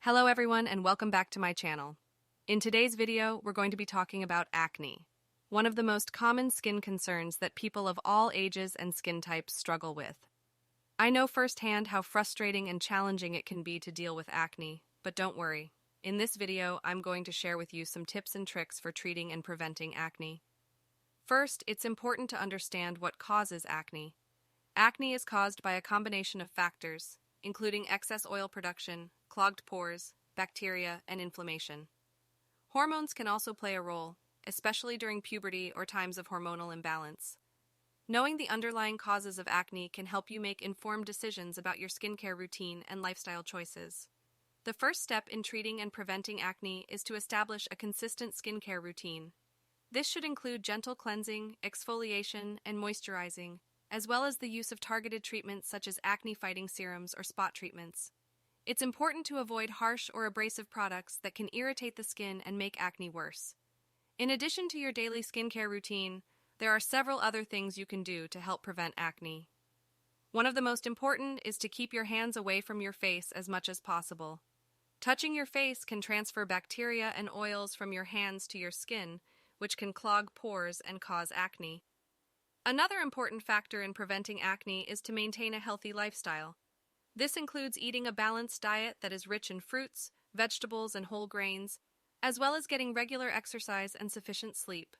Hello everyone and welcome back to my channel. In today's video, we're going to be talking about acne, one of the most common skin concerns that people of all ages and skin types struggle with. I know firsthand how frustrating and challenging it can be to deal with acne, but don't worry. In this video, I'm going to share with you some tips and tricks for treating and preventing acne. First, it's important to understand what causes acne. Acne is caused by a combination of factors, including excess oil production, clogged pores, bacteria, and inflammation. Hormones can also play a role, especially during puberty or times of hormonal imbalance. Knowing the underlying causes of acne can help you make informed decisions about your skincare routine and lifestyle choices. The first step in treating and preventing acne is to establish a consistent skincare routine. This should include gentle cleansing, exfoliation, and moisturizing, as well as the use of targeted treatments such as acne-fighting serums or spot treatments. It's important to avoid harsh or abrasive products that can irritate the skin and make acne worse. In addition to your daily skincare routine, there are several other things you can do to help prevent acne. One of the most important is to keep your hands away from your face as much as possible. Touching your face can transfer bacteria and oils from your hands to your skin, which can clog pores and cause acne. Another important factor in preventing acne is to maintain a healthy lifestyle. This includes eating a balanced diet that is rich in fruits, vegetables, and whole grains, as well as getting regular exercise and sufficient sleep.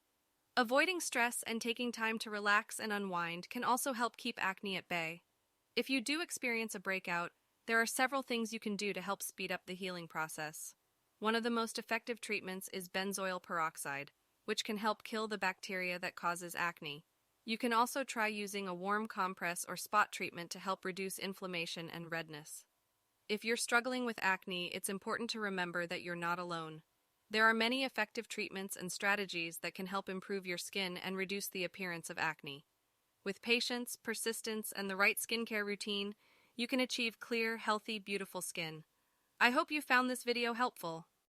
Avoiding stress and taking time to relax and unwind can also help keep acne at bay. If you do experience a breakout, there are several things you can do to help speed up the healing process. One of the most effective treatments is benzoyl peroxide, which can help kill the bacteria that causes acne. You can also try using a warm compress or spot treatment to help reduce inflammation and redness. If you're struggling with acne, it's important to remember that you're not alone. There are many effective treatments and strategies that can help improve your skin and reduce the appearance of acne. With patience, persistence, and the right skincare routine, you can achieve clear, healthy, beautiful skin. I hope you found this video helpful.